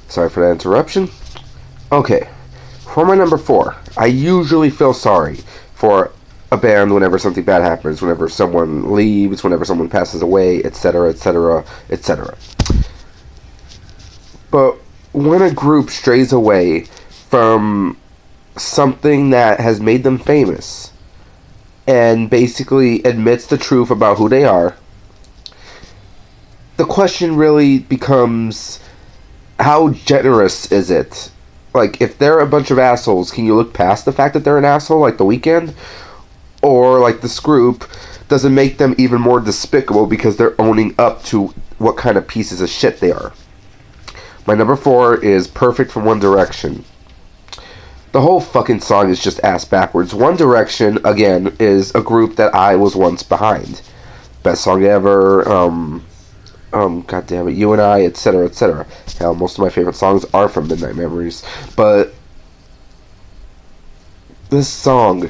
Sorry for that interruption. Okay, for my number 4, I usually feel sorry for a band whenever something bad happens, whenever someone leaves, whenever someone passes away, etc., etc., etc. But when a group strays away from something that has made them famous and basically admits the truth about who they are, the question really becomes, how generous is it? Like, if they're a bunch of assholes, can you look past the fact that they're an asshole, like The Weeknd? Or, like this group, does it make them even more despicable because they're owning up to what kind of pieces of shit they are? My number 4 is Perfect from One Direction. The whole fucking song is just ass backwards. One Direction, again, is a group that I was once behind. Best song ever, God damn it, You and I, etc., etc. Hell, most of my favorite songs are from Midnight Memories. But this song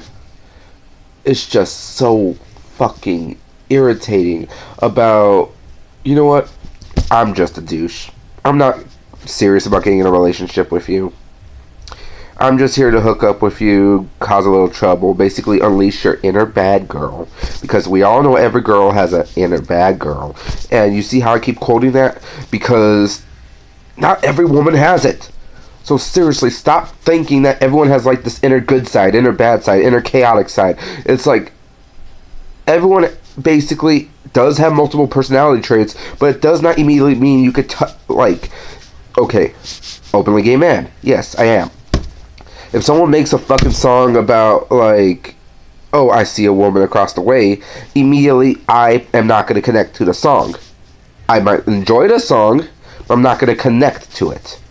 is just so fucking irritating about, you know what? I'm just a douche. I'm not serious about getting in a relationship with you. I'm just here to hook up with you, cause a little trouble, basically unleash your inner bad girl. Because we all know every girl has an inner bad girl. And you see how I keep quoting that? Because not every woman has it. So seriously, stop thinking that everyone has like this inner good side, inner bad side, inner chaotic side. It's like everyone basically does have multiple personality traits, but it does not immediately mean you could like, okay, openly gay man. Yes, I am. If someone makes a fucking song about like, oh, I see a woman across the way, immediately I am not going to connect to the song. I might enjoy the song, but I'm not going to connect to it.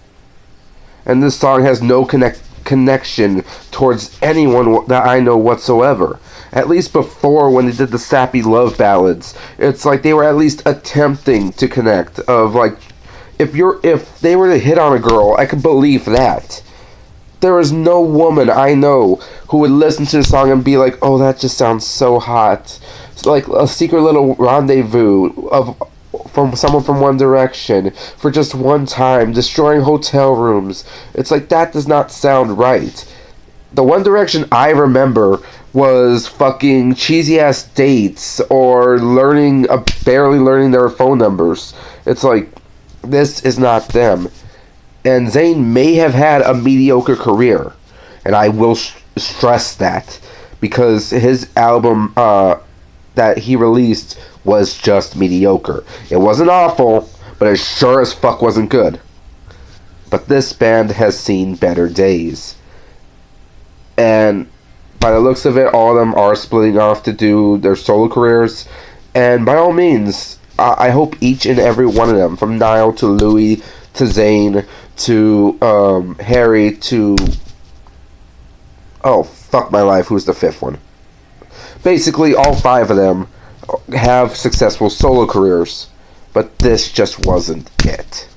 And this song has no connection towards anyone that I know whatsoever. At least before, when they did the sappy love ballads, it's like they were at least attempting to connect. Of like, if they were to hit on a girl, I could believe that. There is no woman I know who would listen to the song and be like, oh, that just sounds so hot. It's like a secret little rendezvous from someone from One Direction for just one time, destroying hotel rooms. It's like, that does not sound right. The One Direction I remember was fucking cheesy ass dates or barely learning their phone numbers. It's like, this is not them. And Zayn may have had a mediocre career, and I will stress that, because his album that he released was just mediocre. It wasn't awful, but it sure as fuck wasn't good. But this band has seen better days. And by the looks of it, all of them are splitting off to do their solo careers. And by all means, I hope each and every one of them, from Niall to Louis to Zayn to Harry to... oh, fuck my life, who's the fifth one? Basically, all 5 of them have successful solo careers. But this just wasn't it.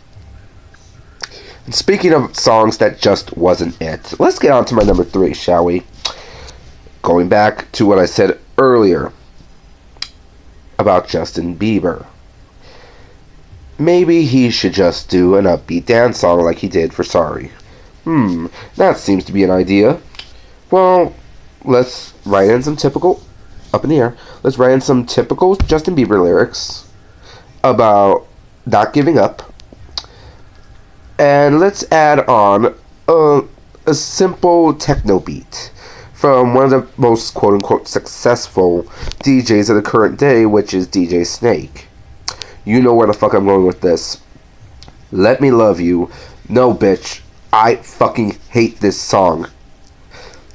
And speaking of songs that just wasn't it, let's get on to my number 3, shall we? Going back to what I said earlier about Justin Bieber. Maybe he should just do an upbeat dance song like he did for Sorry. That seems to be an idea. Well, let's write in some typical... up in the air. Let's write in some typical Justin Bieber lyrics about not giving up. And let's add on a simple techno beat from one of the most quote-unquote successful DJs of the current day, which is DJ Snake. You know where the fuck I'm going with this. Let Me Love You. No, bitch. I fucking hate this song.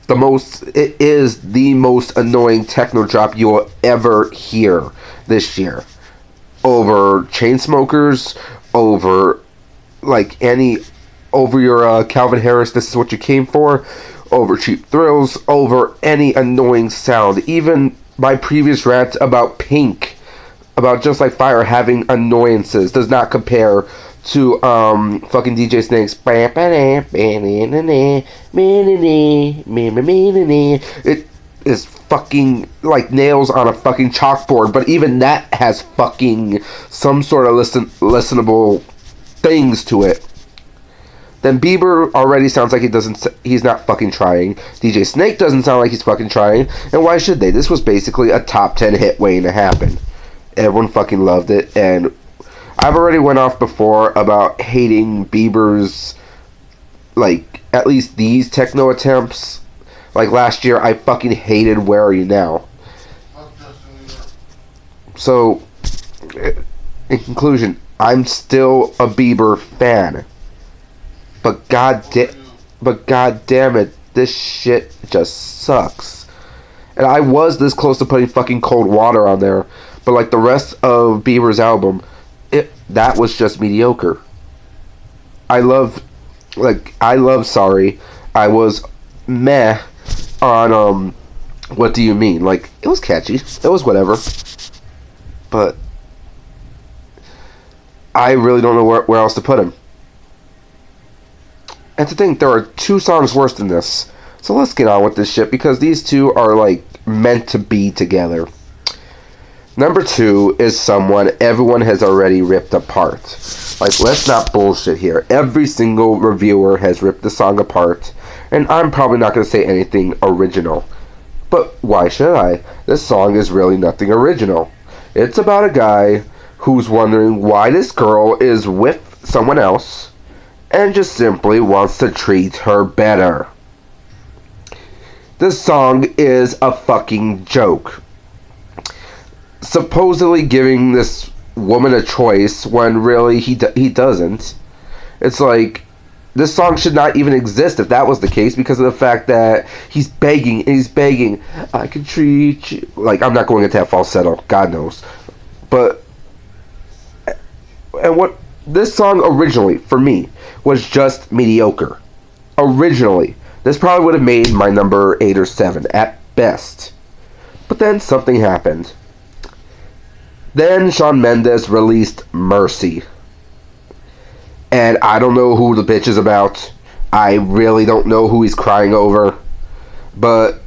It is the most annoying techno drop you will ever hear this year. Over Chainsmokers, over your Calvin Harris, This Is What You Came For, over Cheap Thrills, over any annoying sound. Even my previous rant about Pink, about Just Like Fire having annoyances, does not compare to fucking DJ Snake's. It is fucking like nails on a fucking chalkboard, but even that has fucking some sort of listenable things to it. Then Bieber already sounds like he's not fucking trying. DJ Snake doesn't sound like he's fucking trying. And why should they? This was basically a top 10 hit waiting to happen. Everyone fucking loved it. And I've already went off before about hating Bieber's, like, at least these techno attempts. Like last year, I fucking hated Where Are You Now? So, in conclusion, I'm still a Bieber fan. But god damn it, this shit just sucks. And I was this close to putting fucking Cold Water on there, but like the rest of Bieber's album, that was just mediocre. I love Sorry. I was meh on What Do You Mean? Like, it was catchy. It was whatever. But I really don't know where else to put him. And to think there are 2 songs worse than this. So let's get on with this shit, because these two are like meant to be together. Number 2 is someone everyone has already ripped apart. Like, let's not bullshit here. Every single reviewer has ripped the song apart, and I'm probably not going to say anything original. But why should I? This song is really nothing original. It's about a guy who's wondering why this girl is with someone else and just simply wants to treat her better. This song is a fucking joke. Supposedly giving this woman a choice when really he doesn't. It's like, this song should not even exist if that was the case, because of the fact that he's begging and he's begging, I can treat you. Like, I'm not going into that falsetto, God knows. But, and what this song originally, for me, was just mediocre. Originally. This probably would have made my number 8 or 7, at best. But then something happened. Then Shawn Mendes released Mercy. And I don't know who the bitch is about. I really don't know who he's crying over. But,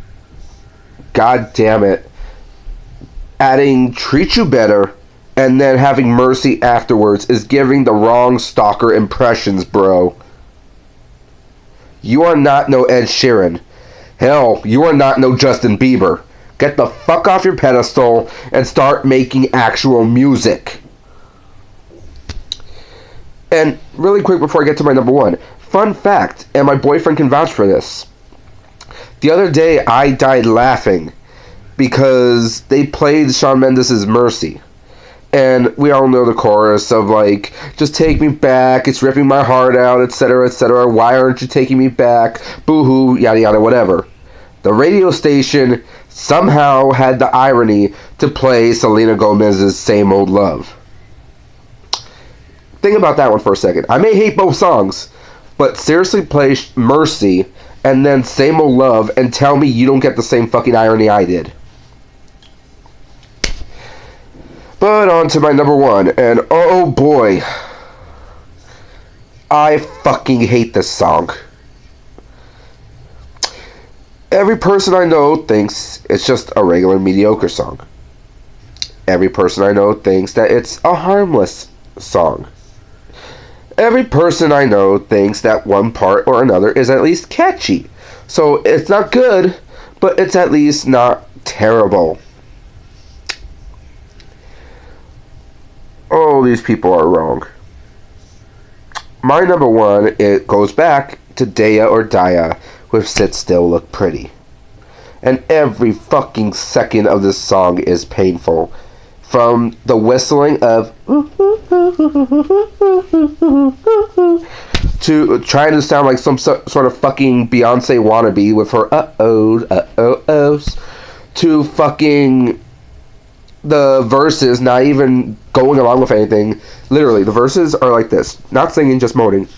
god damn it. Adding Treat You Better and then having Mercy afterwards is giving the wrong stalker impressions, bro. You are not no Ed Sheeran. Hell, you are not no Justin Bieber. Get the fuck off your pedestal and start making actual music. And really quick before I get to my number 1, fun fact, and my boyfriend can vouch for this. The other day I died laughing because they played Shawn Mendes' Mercy. And we all know the chorus of like, just take me back, it's ripping my heart out, etc., etc. Why aren't you taking me back? Boo-hoo, yada yada, whatever. The radio station somehow had the irony to play Selena Gomez's Same Old Love. Think about that one for a second. I may hate both songs, but seriously play Mercy and then Same Old Love and tell me you don't get the same fucking irony I did. But on to my number 1, and oh boy, I fucking hate this song. Every person I know thinks it's just a regular mediocre song. Every person I know thinks that it's a harmless song. Every person I know thinks that one part or another is at least catchy. So it's not good, but it's at least not terrible. Oh, these people are wrong. My number 1, it goes back to Daya or Daya with Sit Still Look Pretty. And every fucking second of this song is painful. From the whistling of to trying to sound like some sort of fucking Beyonce wannabe with her uh-ohs, to fucking the verses not even going along with anything. Literally, the verses are like this. Not singing, just moaning.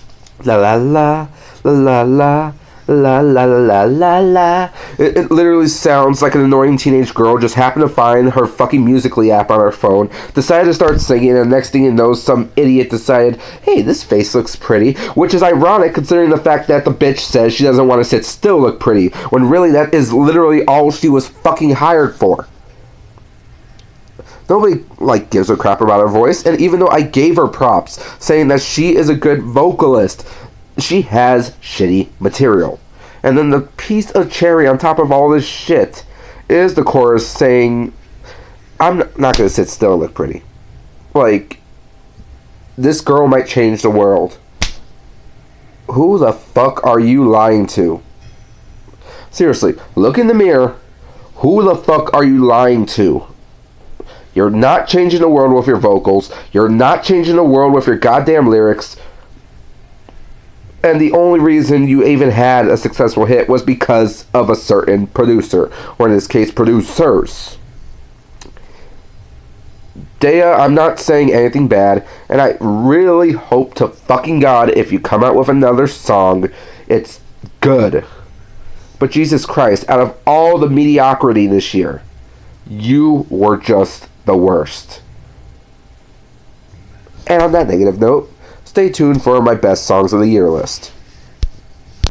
La la la, la la la, la la la la la. It literally sounds like an annoying teenage girl just happened to find her fucking Musical.ly app on her phone, decided to start singing, and the next thing you know, some idiot decided, hey, this face looks pretty, which is ironic considering the fact that the bitch says she doesn't want to sit still look pretty, when really that is literally all she was fucking hired for. Nobody, like, gives a crap about her voice, and even though I gave her props, saying that she is a good vocalist, she has shitty material. And then the piece of cherry on top of all this shit is the chorus saying, I'm not going to sit still and look pretty. Like, this girl might change the world. Who the fuck are you lying to? Seriously, look in the mirror. Who the fuck are you lying to? You're not changing the world with your vocals. You're not changing the world with your goddamn lyrics. And the only reason you even had a successful hit was because of a certain producer, or in this case, producers. Dea, I'm not saying anything bad, and I really hope to fucking God if you come out with another song, it's good. But Jesus Christ, out of all the mediocrity this year, you were just the worst. And on that negative note, stay tuned for my best songs of the year list.